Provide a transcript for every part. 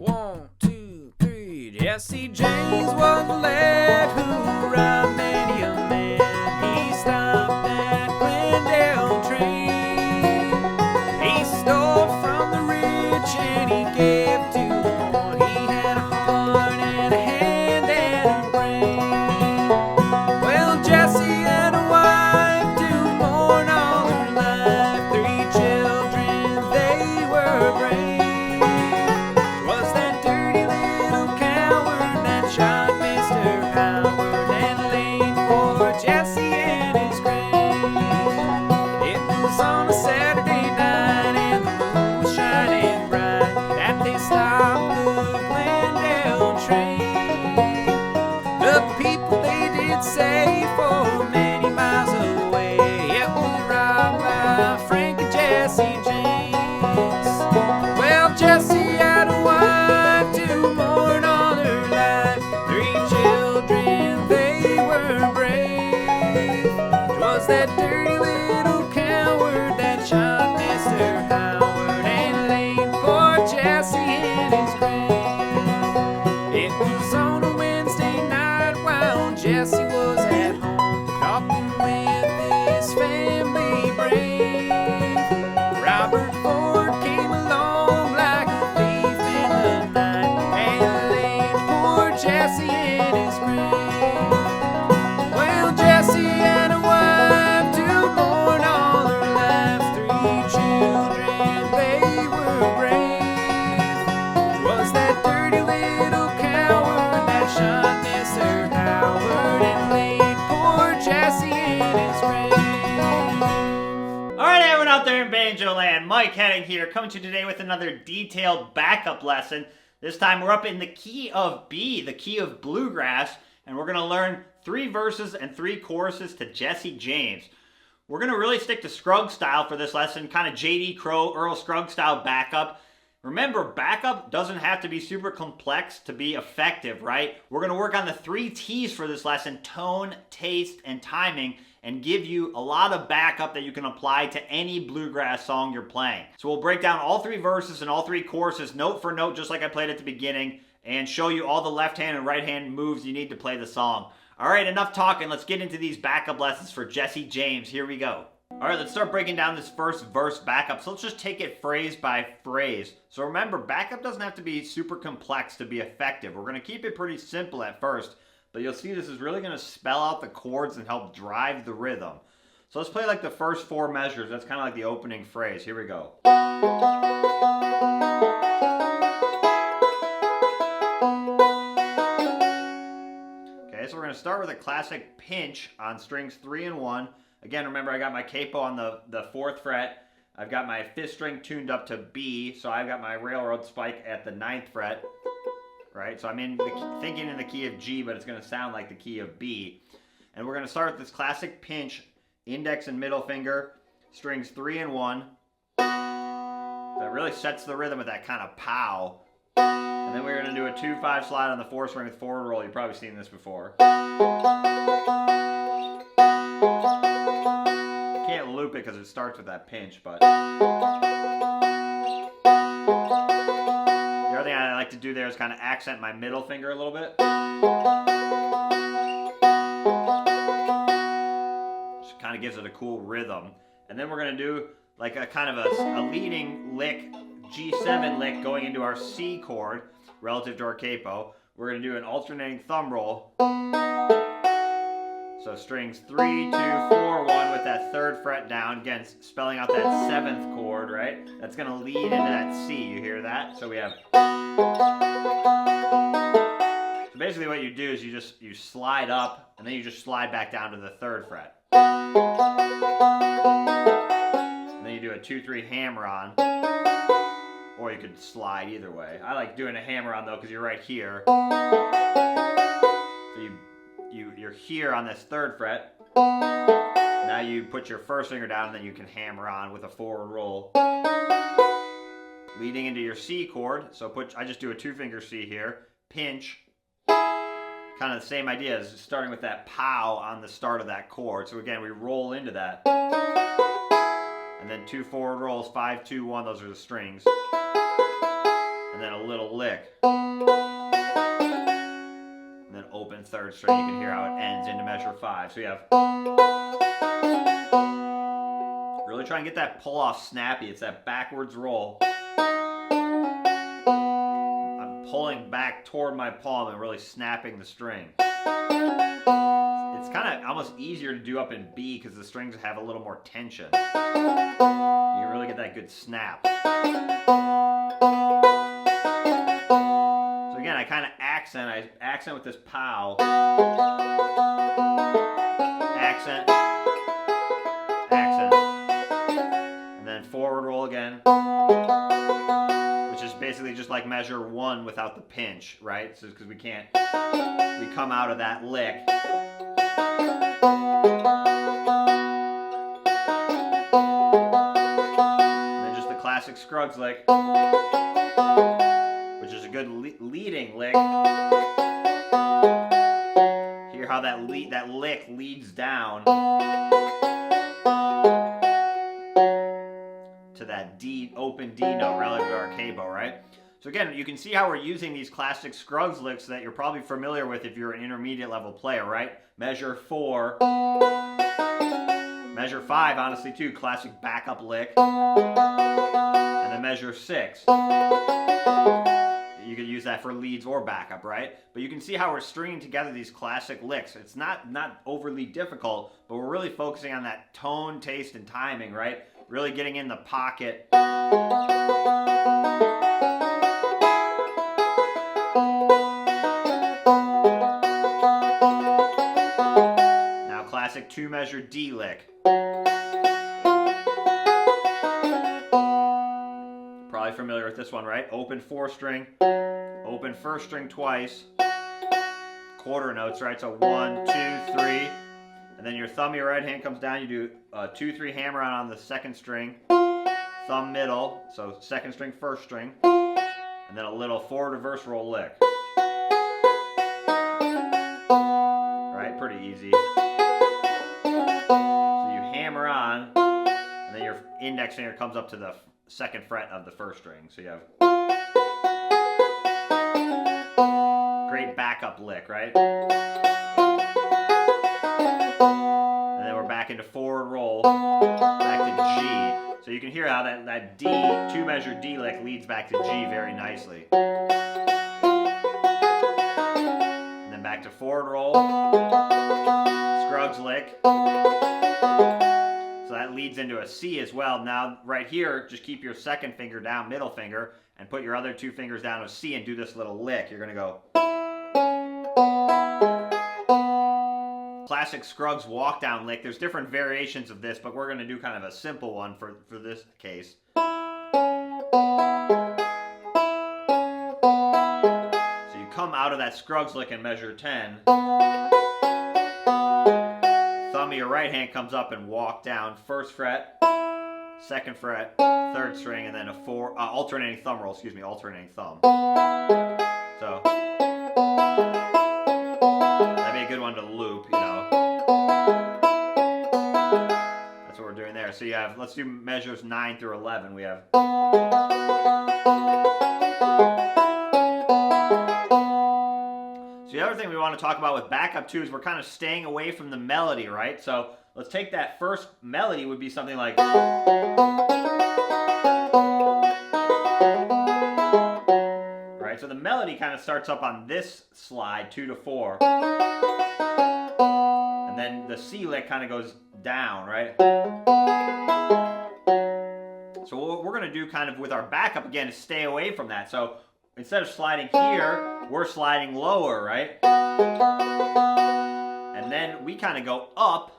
1, 2, 3. Jesse James was the lad who robbed many a man. He stopped that Glendale train. He stole from the rich and he gave to the poor. He had a heart and a hand and a brain. Well, Jesse had a wife to mourn all her life. 3 children, they were brave. Shot Mr. Howard and laid for Jesse in his grave. It was on a Saturday night and the moon was shining bright that they stopped the Glendale train. The people, they did say for many miles away it was robbed by Frank and Jesse James. Well, Jesse had a wife to mourn all her life. 3 children, they were brave. 'Twas that dirty little coward that shot Mr. Howard and laid poor Jesse in his grave. It was on a Wednesday night while Jesse was at home, talking with his family brave. Robert Ford came along like a thief in the night and laid poor Jesse in his grave. Well, Jesse had a wife to mourn all her life. 3 children, they were brave. 'Twas that dirty little coward that shot Mr. Howard and laid poor Jesse in his grave. Alright, everyone out there in Banjo Land, Mike Henning here, coming to you today with another detailed backup lesson. This time we're up in the key of B, the key of Bluegrass, and we're going to learn 3 verses and 3 choruses to Jesse James. We're going to really stick to Scruggs style for this lesson, kind of J.D. Crowe, Earl Scruggs style backup. Remember, backup doesn't have to be super complex to be effective, right? We're going to work on the 3 T's for this lesson: tone, taste, and timing, and give you a lot of backup that you can apply to any bluegrass song you're playing. So we'll break down all 3 verses and all 3 choruses note for note, just like I played at the beginning, and show you all the left hand and right hand moves you need to play the song. All right, enough talking. Let's get into these backup lessons for Jesse James. Here we go. All right, let's start breaking down this first verse backup. So let's just take it phrase by phrase. So remember, backup doesn't have to be super complex to be effective. We're going to keep it pretty simple at first, but you'll see this is really going to spell out the chords and help drive the rhythm. So let's play like the first 4 measures. That's kind of like the opening phrase. Here we go. Okay, so we're going to start with a classic pinch on strings 3 and 1. Again, remember, I got my capo on the 4th fret. I've got my 5th string tuned up to B, so I've got my railroad spike at the 9th fret. Right, so I'm thinking in the key of G, but it's going to sound like the key of B. And we're going to start with this classic pinch, index and middle finger, strings 3 and 1. That really sets the rhythm with that kind of pow. And then we're going to do a 2-5 slide on the 4th string with forward roll. You've probably seen this before. Can't loop it because it starts with that pinch, but the other thing I like to do there is kind of accent my middle finger a little bit. Just kind of gives it a cool rhythm. And then we're going to do like a kind of a leading lick, G7 lick going into our C chord relative to our capo. We're going to do an alternating thumb roll. So strings 3, 2, 4, 1 with that 3rd fret down. Again, spelling out that 7th chord, right? That's going to lead into that C. You hear that? So we have... So basically what you do is you slide up, and then you just slide back down to the 3rd fret. And then you do a 2-3 hammer-on. Or you could slide either way. I like doing a hammer-on, though, because you're right here. So you're here on this 3rd fret. Now you put your 1st finger down and then you can hammer on with a forward roll. Leading into your C chord. So I just do a 2-finger C here. Pinch. Kind of the same idea as starting with that pow on the start of that chord. So again, we roll into that. And then 2 forward rolls, 5, 2, 1, those are the strings. and then a little lick. And then open third string. You can hear how it ends into measure 5. So you have... Really try and get that pull off snappy. It's that backwards roll. I'm pulling back toward my palm and really snapping the string. It's kind of almost easier to do up in B because the strings have a little more tension. You can really get that good snap. So again, I kind of accent. I accent with this pow. Accent. Accent. And then forward roll again. Which is basically just like measure 1 without the pinch, right? So because we come out of that lick. And then just the classic Scruggs lick, which is a good leading lick. Hear how that lick leads down to that D, open D note relative to our K bow, right? So again, you can see how we're using these classic Scruggs licks that you're probably familiar with if you're an intermediate level player, right? Measure 4, measure 5, honestly too, classic backup lick, and then measure 6. You could use that for leads or backup, right? But you can see how we're stringing together these classic licks. It's not overly difficult, but we're really focusing on that tone, taste, and timing, right? Really getting in the pocket. Now classic 2-measure D lick. Probably familiar with this one, right? Open 4 string, open 1st string twice, quarter notes, right? So 1, 2, 3. And then your thumb of your right hand comes down, you do a 2-3 hammer on the 2nd string, thumb middle, so 2nd string, 1st string, and then a little forward reverse roll lick. Right, pretty easy. So you hammer on, and then your index finger comes up to the 2nd fret of the 1st string. So you have great backup lick, right? Back into forward roll, back to G. So you can hear how that D, 2-measure D lick leads back to G very nicely. And then back to forward roll, Scruggs lick. So that leads into a C as well. Now right here, just keep your 2nd finger down, middle finger, and put your other 2 fingers down to C and do this little lick. You're gonna go. Classic Scruggs walk down lick. There's different variations of this, but we're going to do kind of a simple one for this case. So you come out of that Scruggs lick and measure 10. Thumb of your right hand comes up and walk down 1st fret, 2nd fret, 3rd string, and then a alternating thumb roll, alternating thumb. So that'd be a good one to loop, you know. That's what we're doing there. So you have, let's do measures 9 through 11. We have. So the other thing we want to talk about with backup too is we're kind of staying away from the melody, right? So let's take that first melody would be something like. Right, so the melody kind of starts up on this slide, 2 to 4. And then the C lick kind of goes down, right? So what we're going to do kind of with our backup again is stay away from that. So instead of sliding here, we're sliding lower, right? And then we kind of go up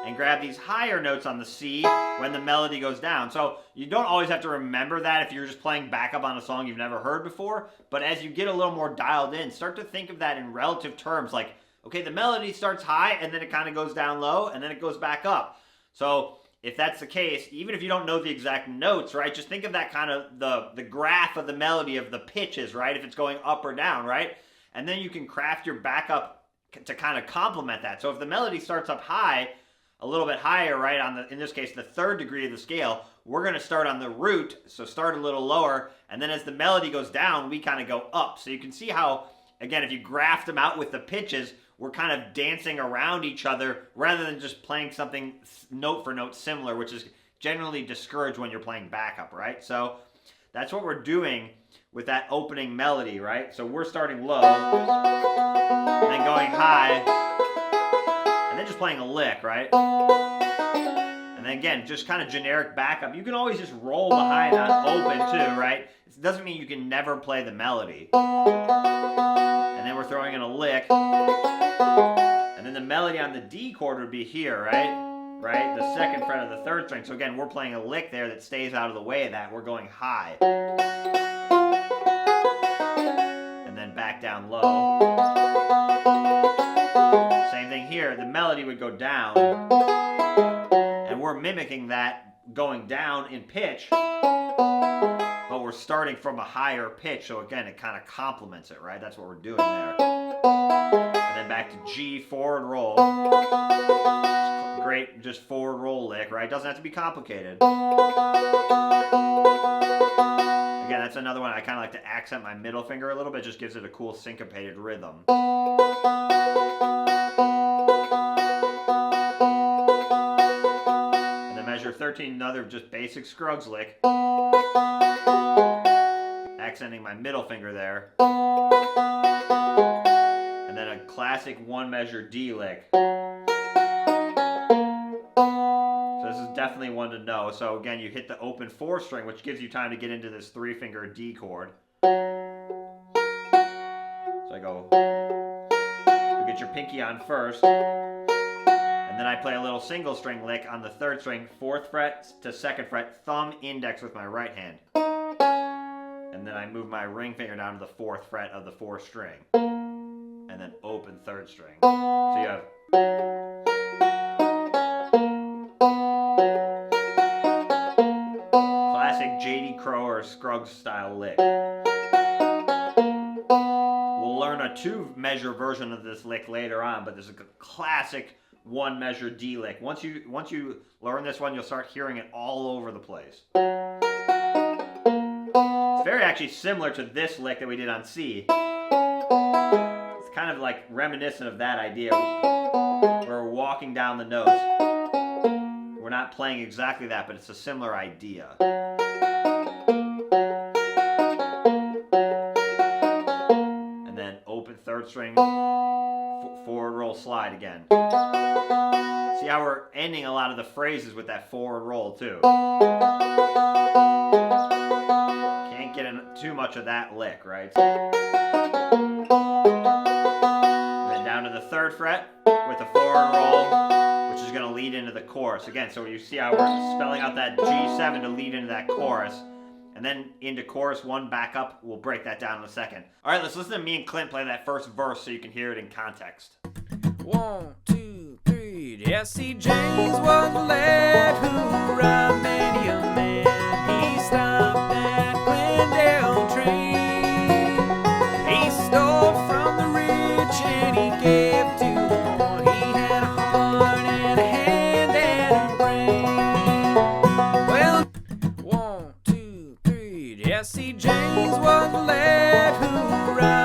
and grab these higher notes on the C when the melody goes down. So you don't always have to remember that if you're just playing backup on a song you've never heard before. But as you get a little more dialed in, start to think of that in relative terms. Like, okay, the melody starts high and then it kind of goes down low and then it goes back up. So if that's the case, even if you don't know the exact notes, right, just think of that kind of the graph of the melody of the pitches, right, if it's going up or down, right? And then you can craft your backup to kind of complement that. So if the melody starts up high, a little bit higher, right, on in this case, the third degree of the scale, we're going to start on the root, so start a little lower, and then as the melody goes down, we kind of go up. So you can see how, again, if you graph them out with the pitches, we're kind of dancing around each other rather than just playing something note for note similar, which is generally discouraged when you're playing backup, right? So that's what we're doing with that opening melody, right? So we're starting low, and then going high, and then just playing a lick, right? And then again, just kind of generic backup. You can always just roll the high note open too, right? It doesn't mean you can never play the melody. And then we're throwing in a lick. And then the melody on the D chord would be here, right? Right? The second fret of the third string. So again, we're playing a lick there that stays out of the way of that. We're going high. And then back down low. Same thing here. The melody would go down. And we're mimicking that going down in pitch. But we're starting from a higher pitch. So again, it kind of complements it, right? That's what we're doing there. And then back to G, forward roll. Great, just forward roll lick, right? Doesn't have to be complicated. Again, that's another one I kind of like to accent my middle finger a little bit. Just gives it a cool syncopated rhythm. And then measure 13, another just basic Scruggs lick. Accenting my middle finger there. And then a classic one measure D lick. This is definitely one to know. So again, you hit the open 4 string, which gives you time to get into this 3-finger D chord. So I go, you get your pinky on first, and then I play a little single string lick on the 3rd string, 4th fret to 2nd fret, thumb, index with my right hand. And then I move my ring finger down to the 4th fret of the 4th string. And then open 3rd string. So you have J.D. Crowe or Scruggs style lick. We'll learn a 2-measure version of this lick later on, but this is a classic 1-measure D lick. Once you learn this one, you'll start hearing it all over the place. It's very actually similar to this lick that we did on C. It's kind of like reminiscent of that idea where we're walking down the notes. We're not playing exactly that, but it's a similar idea. And then open 3rd string, forward roll slide again. See how we're ending a lot of the phrases with that forward roll too. Can't get in too much of that lick, right? And then down to the 3rd fret with a forward roll, which is going to lead into the chorus. Again, so you see how we're spelling out that G7 to lead into that chorus. And then into chorus 1 back up. We'll break that down in a second. All right, let's listen to me and Clint play that first verse so you can hear it in context. 1, 2, 3. Jesse James was a lad who robbed many a man. He stopped that Glendale train. He stole from the rich and he gave to the poor. He had a heart and a hand and a brain. Well, 1, 2, 3. Jesse James was a lad who robbed